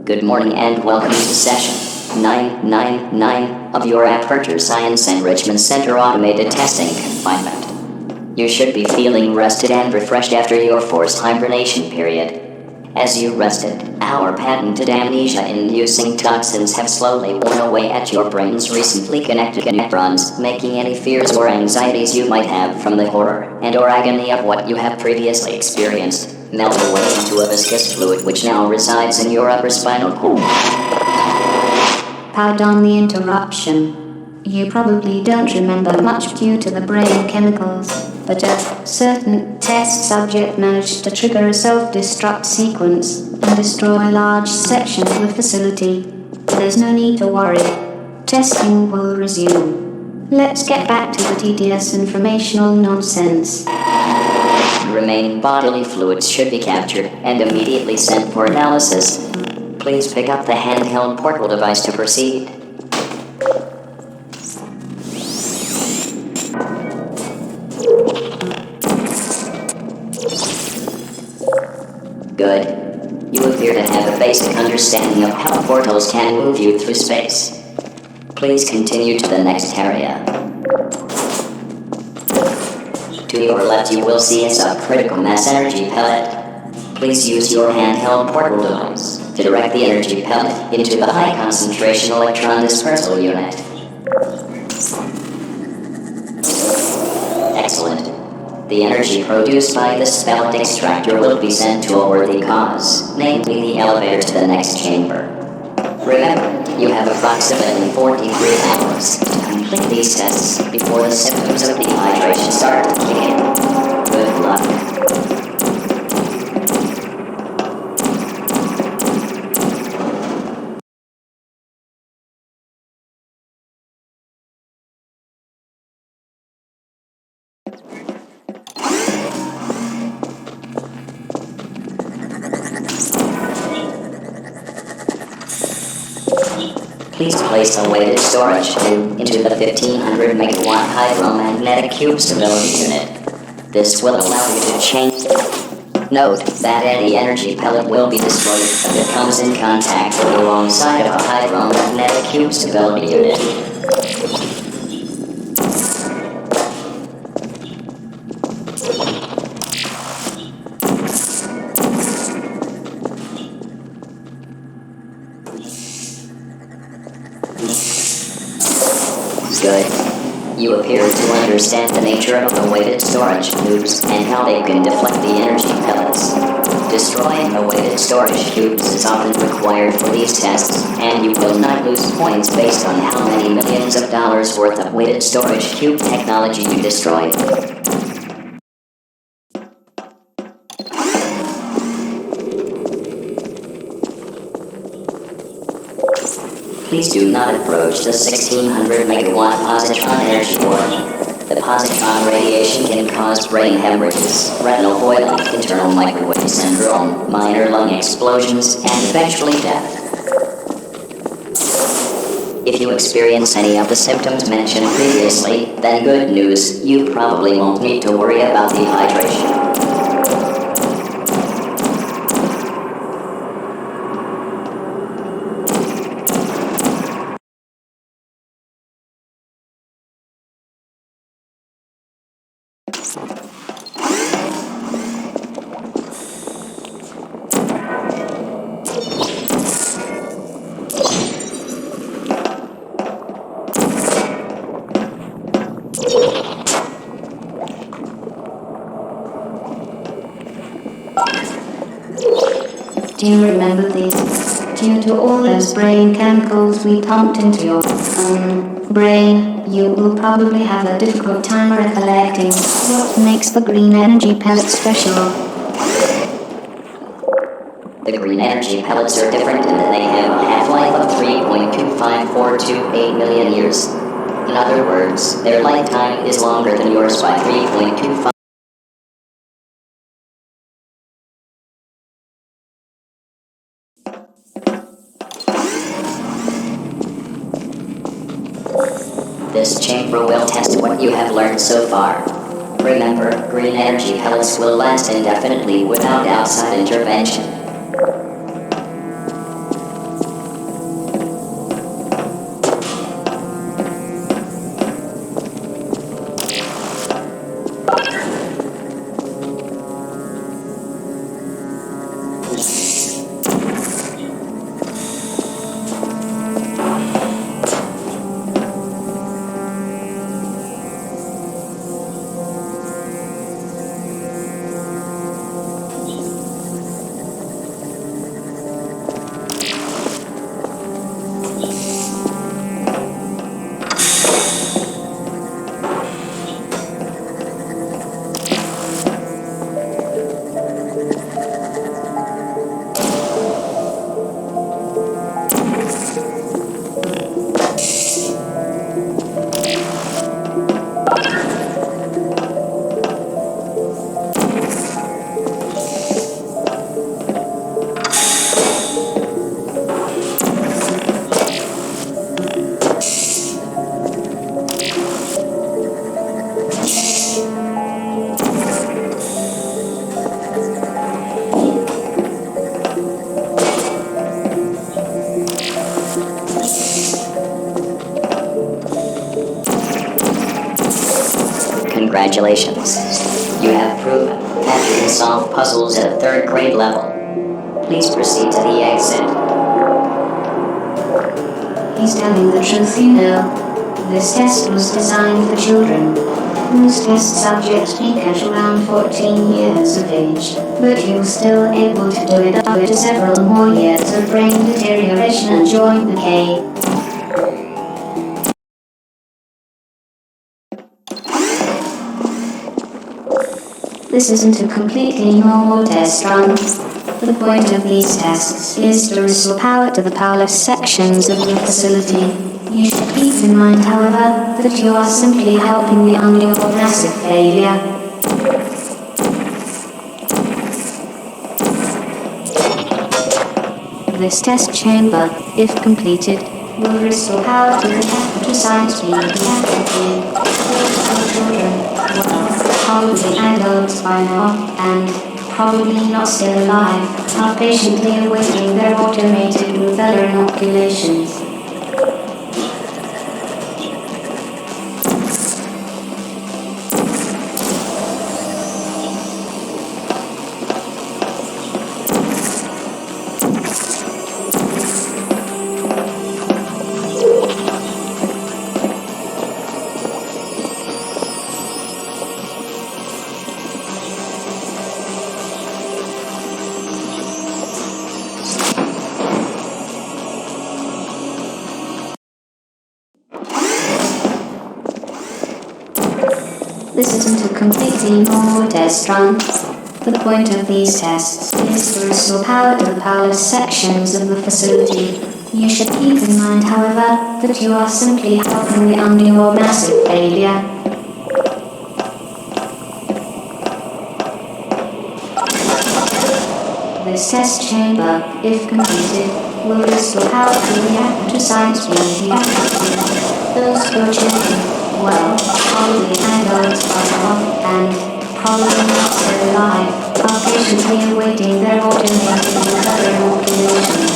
Good morning and welcome to session 999 of your Aperture Science Enrichment Center Automated Testing Confinement. You should be feeling rested and refreshed after your forced hibernation period. As you rested, our patented amnesia-inducing toxins have slowly worn away at your brain's recently connected neurons, making any fears or anxieties you might have from the horror and/or agony of what you have previously experienced melt away into a viscous fluid which now resides in your upper spinal cord. Pardon the interruption. You probably don't remember much due to the brain chemicals, but a certain test subject managed to trigger a self-destruct sequence and destroy large sections of the facility. There's no need to worry. Testing will resume. Let's get back to the tedious informational nonsense. Remaining bodily fluids should be captured and immediately sent for analysis. Please pick up the handheld portable device to proceed. Good. You appear to have a basic understanding of how portals can move you through space. Please continue to the next area. To your left you will see a subcritical mass energy pellet. Please use your handheld portable device to direct the energy pellet into the high concentration electron dispersal unit. Excellent. The energy produced by this pellet extractor will be sent to a worthy cause, namely the elevator to the next chamber. Remember, you have approximately 43 hours to complete these tests before the symptoms of dehydration start to kick in. Good luck. Please place a weighted storage tube into the 1500 megawatt hydromagnetic cube stability unit. This will allow you to change. Note that any energy pellet will be destroyed if it comes in contact with the wrong side of a hydromagnetic cube stability unit. Good. You appear to understand the nature of the weighted storage tubes and how they can deflect the energy pellets. Destroying the weighted storage cubes is often required for these tests, and you will not lose points based on how many millions of dollars worth of weighted storage cube technology you destroy. Please do not approach the 1600 megawatt positron energy orb. The positron radiation can cause brain hemorrhages, retinal boiling, internal microwave syndrome, minor lung explosions, and eventually death. If you experience any of the symptoms mentioned previously, then good news, you probably won't need to worry about dehydration. Do you remember these? Due to all those brain chemicals we pumped into your brain, you will probably have a difficult time recollecting what makes the green energy pellet special. The green energy pellets are different in that they have a half-life of 3.25428 million years. In other words, their lifetime is longer than yours by 3.25. This chamber will test what you have learned so far. Remember, green energy pellets will last indefinitely without outside intervention. Congratulations. You have proven that you can solve puzzles at a third grade level. Please proceed to the exit. He's telling the truth, you know. This test was designed for children. Most test subjects peak at around 14 years of age, but you're still able to do it after several more years of brain deterioration and joint decay. This isn't a completely normal test run. The point of these tests is to restore power to the powerless sections of the facility. You should keep in mind, however, that you are simply helping the undergo massive failure. This test chamber, if completed, will restore power to the temperature science being reactively. Those children, well, probably adults by now, and probably not still alive, are patiently awaiting their automated rubella inoculations. This isn't a completely normal test run. The point of these tests is to restore power to the powerless sections of the facility. You should keep in mind, however, that you are simply helping the undergo massive failure. This test chamber, if completed, will restore power to the reactor science being reactive. Those poor children, well, probably adults by now, and probably not still alive, are patiently awaiting their automated rubella inoculations.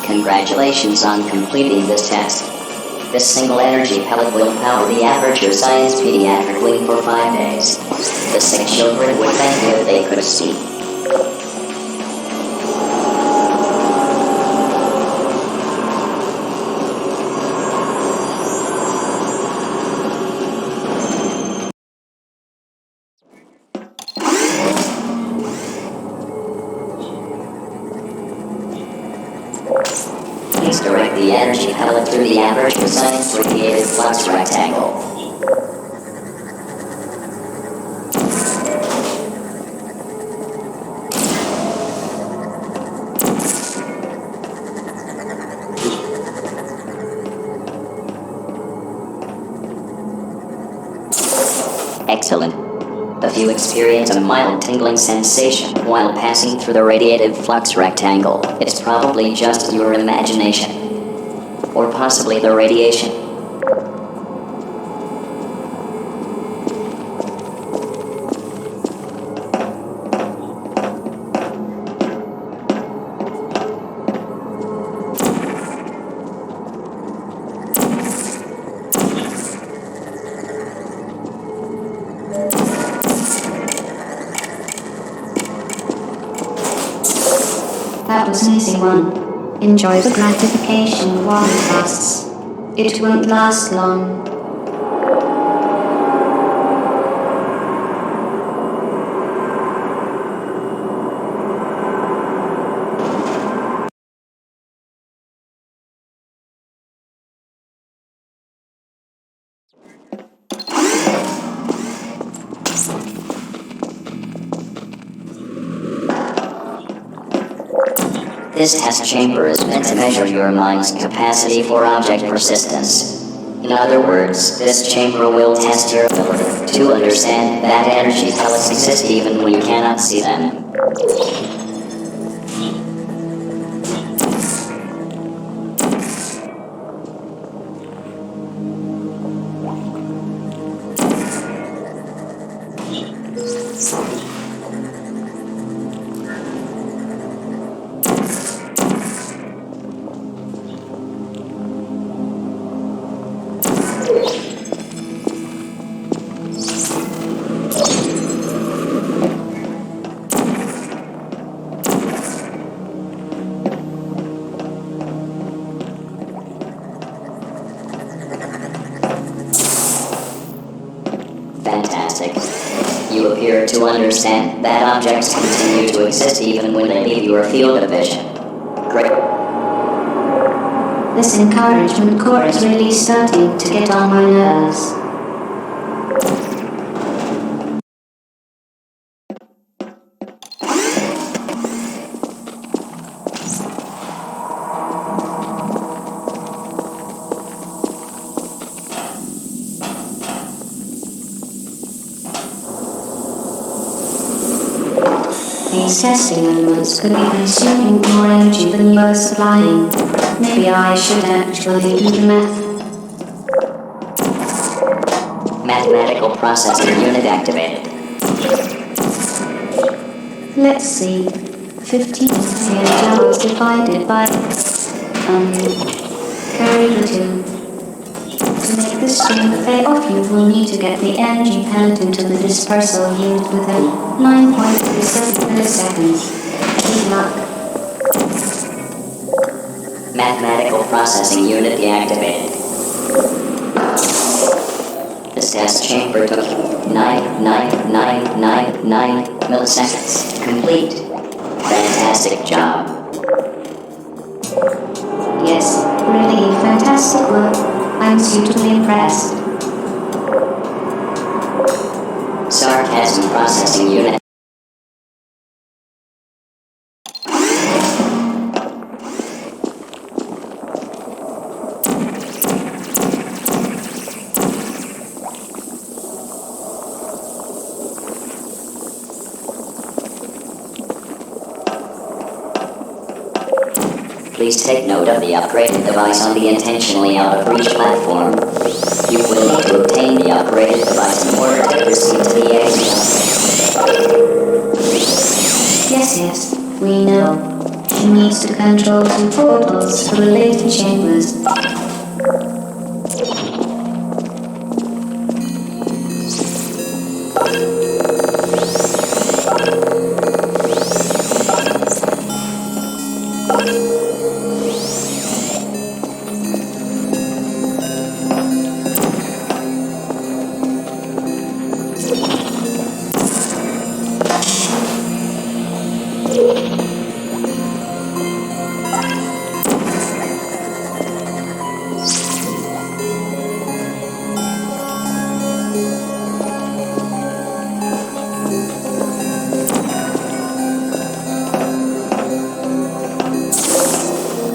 Congratulations on completing this test. This single energy pellet will power the Aperture Science Pediatric Wing for 5 days. The sick children would thank you if they could see. Please direct the energy pellet through the Aperture Science radiated flux rectangle. Excellent. If you experience a mild tingling sensation while passing through the radiative flux rectangle, it's probably just your imagination. Or possibly the radiation. That was an easy one. Enjoy the gratification while it lasts. It won't last long. This test chamber is meant to measure your mind's capacity for object persistence. In other words, this chamber will test your ability to understand that energy pellets exist even when you cannot see them. Fantastic. You appear to understand that objects continue to exist even when they leave your field of vision. Great. This encouragement core is really starting to get on my nerves. These testing elements could be consuming more energy than you are supplying. Maybe I should actually do the math. Mathematical processing unit activated. Let's see. 15 joules divided by... carried with 2. To make this chamber pay off, you will need to get the energy pellet into the dispersal unit within 9.37 milliseconds. Good luck. Mathematical processing unit deactivated. This test chamber took 9.9999 milliseconds to complete. Fantastic job. Yes, really fantastic work. I'm suitably impressed. Sarcasm processing unit. Please take note of the upgraded device on the intentionally out-of-reach platform. You will need to obtain the upgraded device in order to proceed to the exit. Yes, we know. She needs to control 2 portals for related chambers.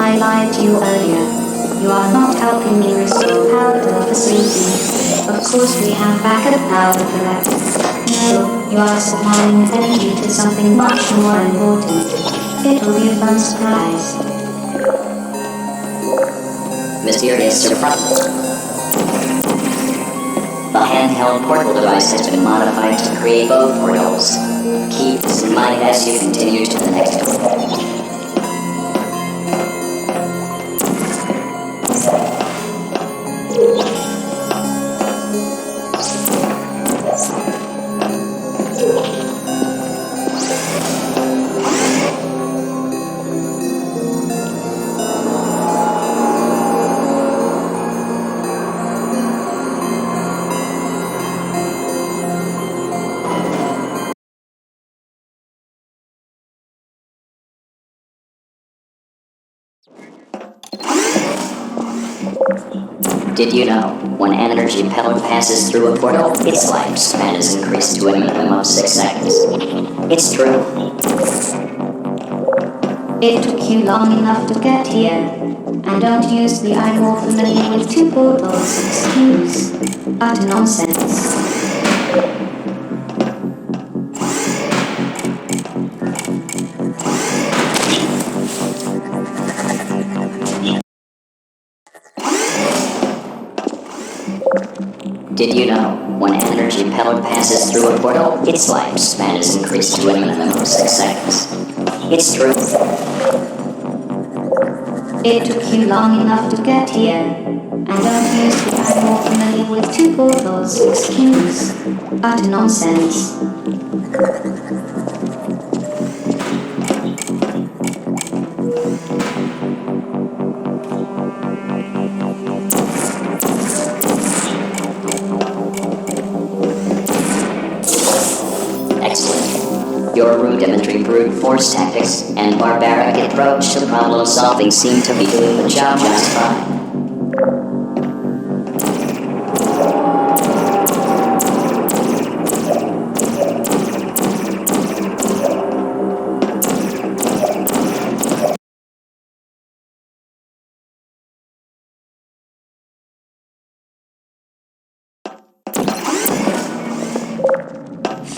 I lied to you earlier. You are not helping me restore power to the facility. Of course we have backup power for that. No, you are supplying energy to something much more important. It will be a fun surprise. Mysterious surprise. The handheld portal device has been modified to create both portals. Keep this in mind as you continue to the next one. Did you know, when an energy pellet passes through a portal, its lifespan is increased to a minimum of 6 seconds? It's true. It took you long enough to get here. And don't use the "I'm more familiar with two portals" excuse. Utter nonsense. Did you know, when an energy pellet passes through a portal, its lifespan is increased to a minimum of 6 seconds? It's true. It took you long enough to get here. And don't use the "I'm more familiar with two portals" excuse. Utter nonsense. Excellent. Your rudimentary brute force tactics and barbaric approach to problem solving seem to be doing the job just fine.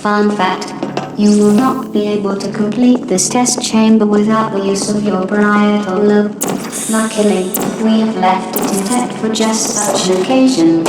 Fun fact, you will not be able to complete this test chamber without the use of your parietal lobe. Luckily, we have left it intact for just such an occasion.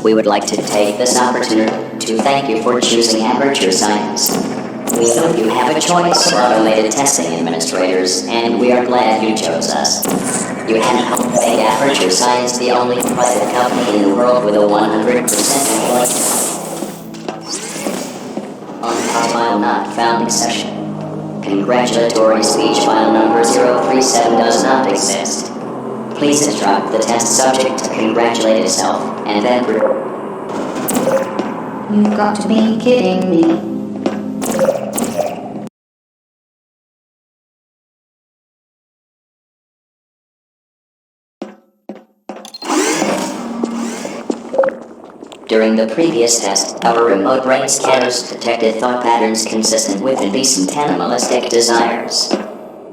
We would like to take this opportunity to thank you for choosing Aperture Science. We know you have a choice of automated testing administrators, and we are glad you chose us. You have helped make Aperture Science the only private company in the world with a 100% employee. On file not found exception. Congratulatory speech file number 037 does not exist. Please instruct the test subject to congratulate itself, and then... You've got to be kidding me. During the previous test, our remote brain scanners detected thought patterns consistent with indecent animalistic desires.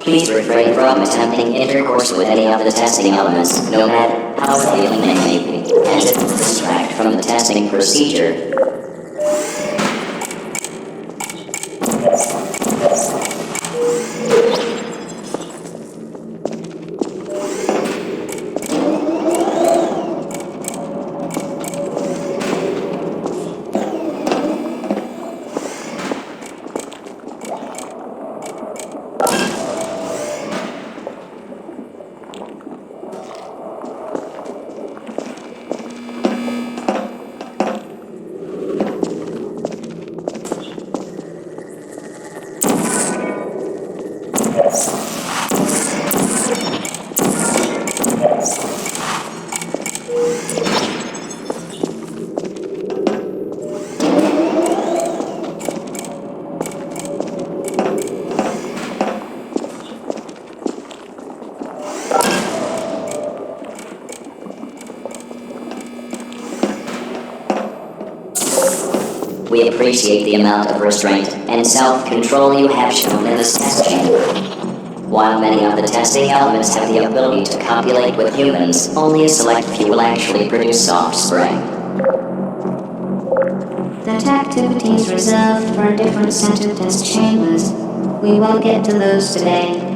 Please refrain from attempting intercourse with any of the testing elements, no matter how revealing they may be, as it will distract from the testing procedure. We appreciate the amount of restraint and self-control you have shown in this test chamber. While many of the testing elements have the ability to copulate with humans, only a select few will actually produce offspring. That activity is reserved for a different set of test chambers. We won't get to those today.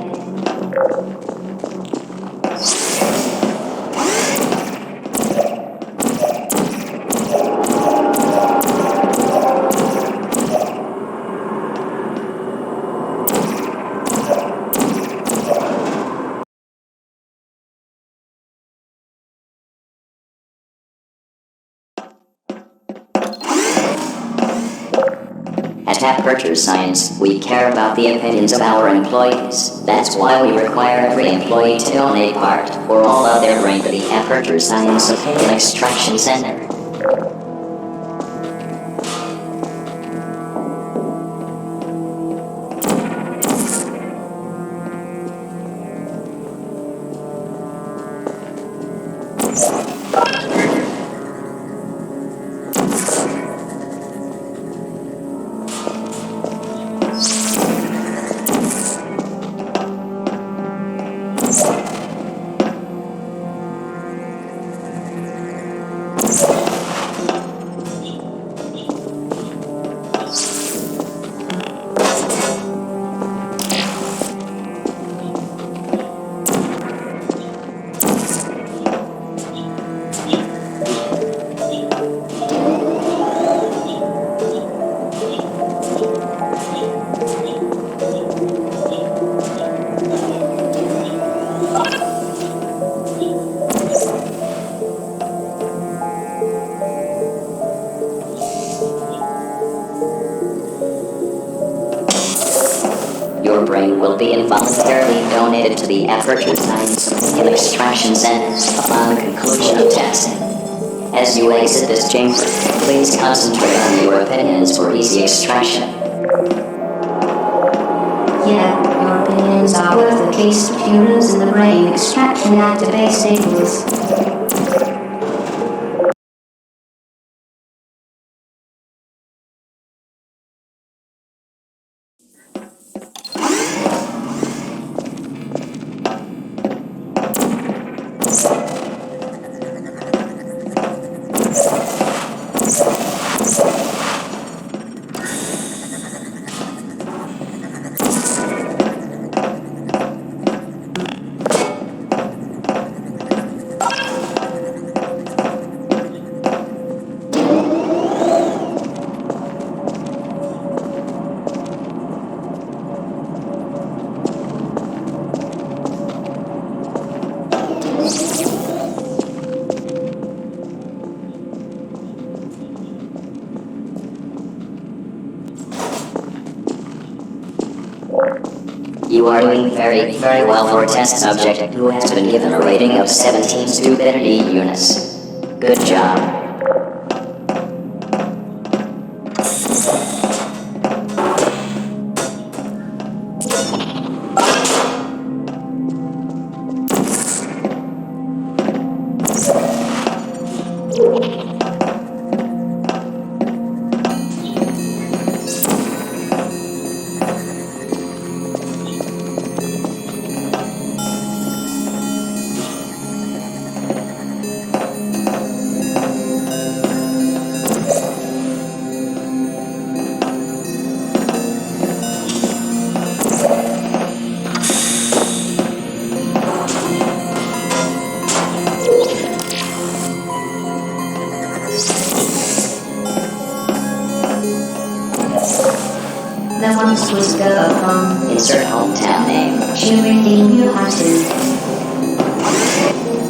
Aperture Science, we care about the opinions of our employees. That's why we require every employee to donate part or all of their brain to the Aperture Science Opinion Extraction Center. Your brain will be involuntarily donated to the Aperture Science Opinion Extraction Center upon the conclusion of testing. As you exit this chamber, please concentrate on your opinions for easy extraction. Yeah, your opinions are worth at least a few rows in the brain extraction database tables. You are doing very, very well for a test subject who has been given a rating of 17 stupidity units. Good job. There once was a girl from Insert hometown name. she really knew how to.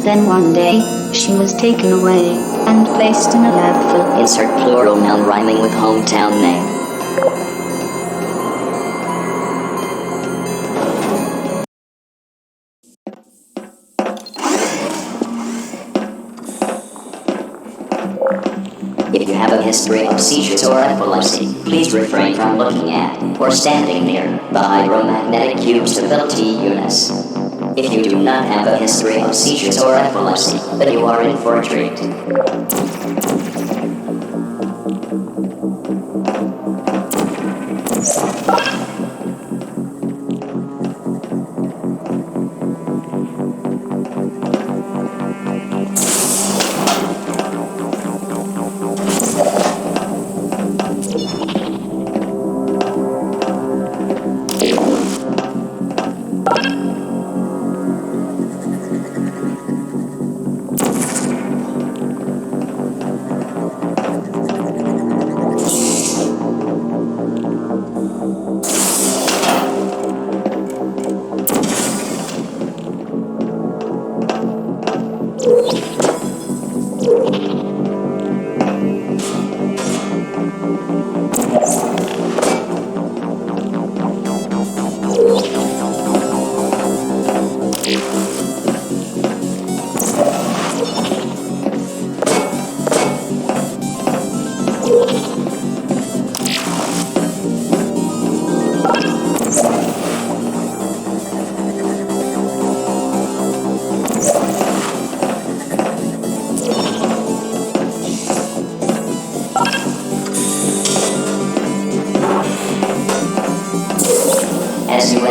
Then one day, she was taken away and placed in a lab for Insert plural noun rhyming with hometown name. If you have a history of seizures or epilepsy, please refrain from looking at or standing near the hydromagnetic cube stability units. If you do not have a history of seizures or epilepsy, then you are in for a treat.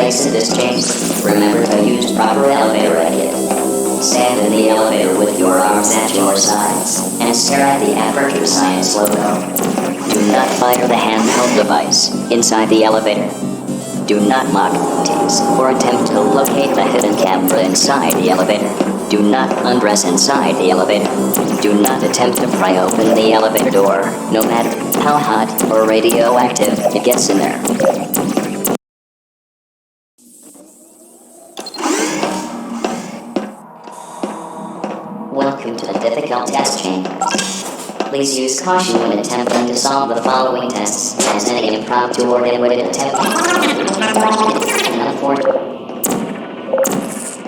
place in this chamber. Remember to use proper elevator etiquette. Stand in the elevator with your arms at your sides and stare at the Aperture Science logo. Do not fire the handheld device inside the elevator. Do not mock, tease, or attempt to locate the hidden camera inside the elevator. Do not undress inside the elevator. Do not attempt to pry open the elevator door, no matter how hot or radioactive it gets in there. Welcome to the difficult test chamber. Please use caution when attempting to solve the following tests, as any impromptu or dim-witted attempt cannot afford.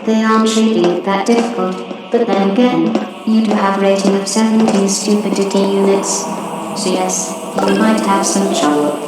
They aren't really that difficult, but then again, you do have a rating of 17 stupidity units, so yes, you might have some trouble.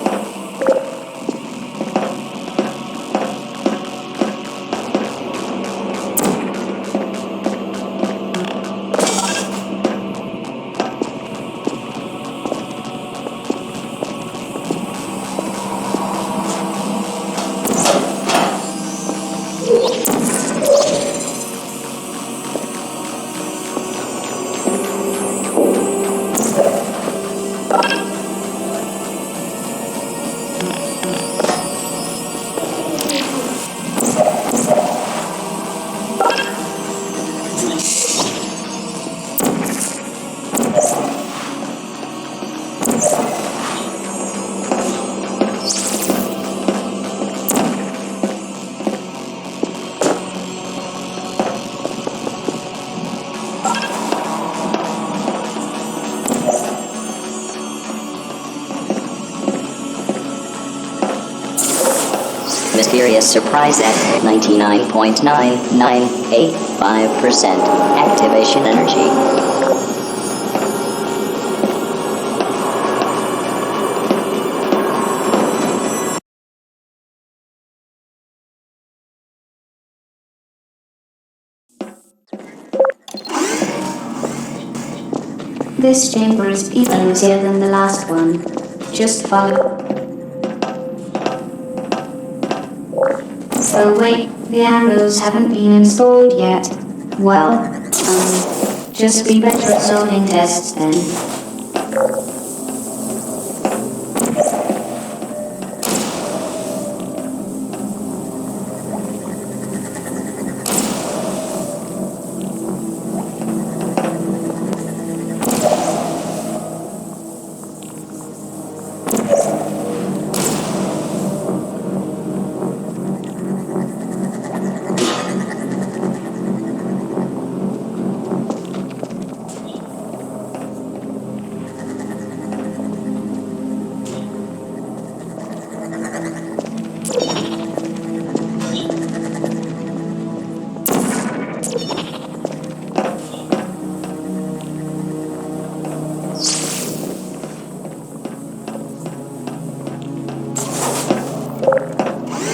Mysterious surprise at 99.9985% activation energy. This chamber is even easier than the last one. Just follow. Oh wait, the arrows haven't been installed yet. Well, just be better at solving tests then.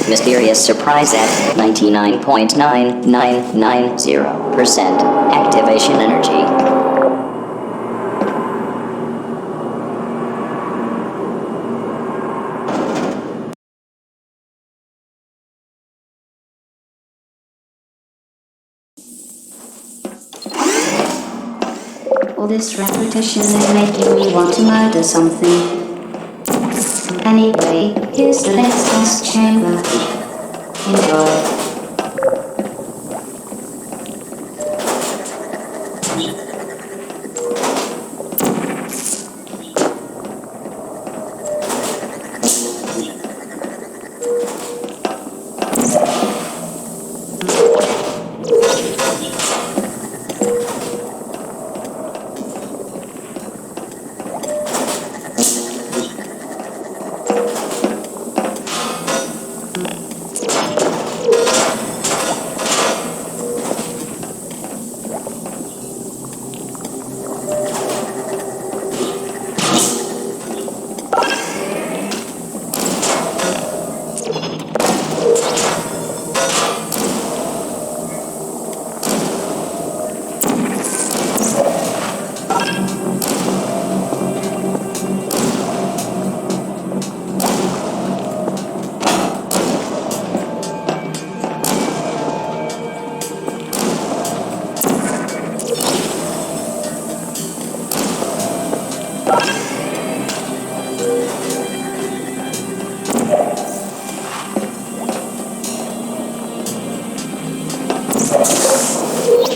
Mysterious surprise at 99.9990% activation energy. All this repetition is making me want to murder something. Anyway, here's the next test chamber. Enjoy.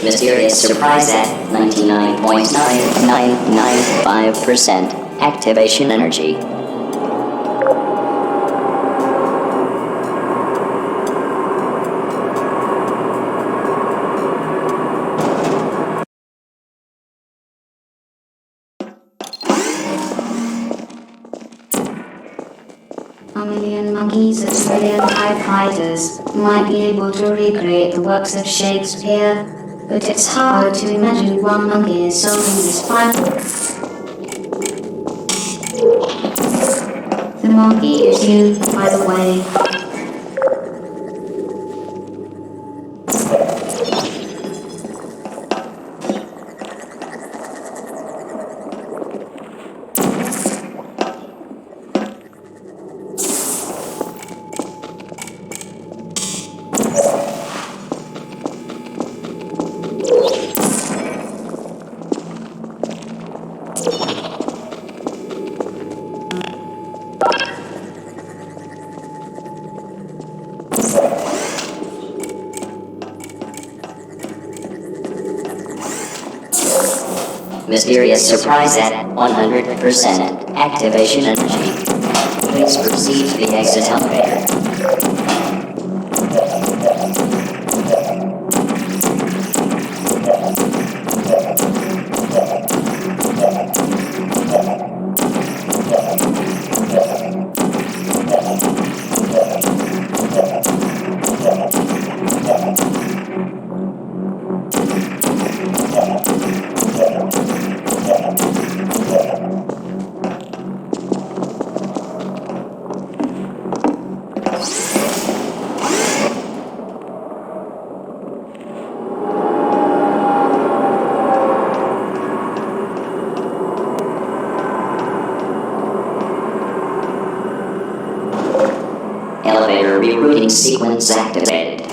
Mysterious surprise at 99.9995% activation energy. A million monkeys and a million typewriters might be able to recreate the works of Shakespeare, but it's hard to imagine one monkey is solving this puzzle. The monkey is you, by the way. Mysterious surprise at 100% activation energy. Please proceed to the exit elevator. Elevator rerouting sequence activated.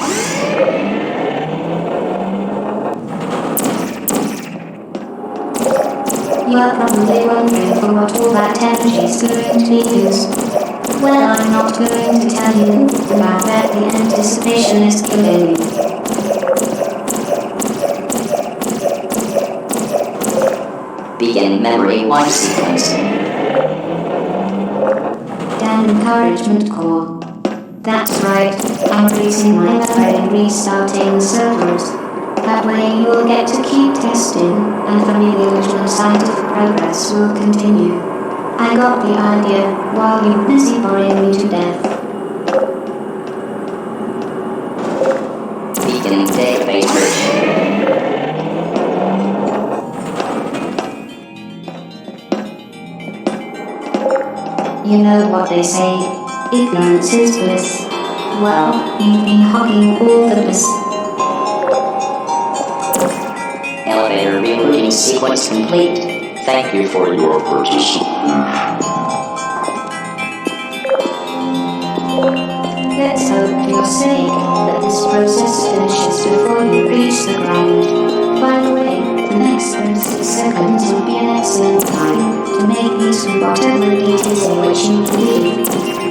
You are probably wondering for what all that energy is going to be used. Well, I'm not going to tell you, and I bet the anticipation is killing you. Begin memory wipe sequence. Damn encouragement core. That's right, I'm freezing my memory and restarting the servers. That way you'll get to keep testing, and familiar scientific progress will continue. I got the idea while you're busy boring me to death. Beginning database search. You know what they say, ignorance is bliss. Well, you've been hogging all the bliss. Elevator rerouting sequence complete. Thank you for your participation. Let's hope for your sake that this process finishes before you reach the ground. By the way, the next 36 seconds will be an excellent time to make use of whatever it is in which you believe.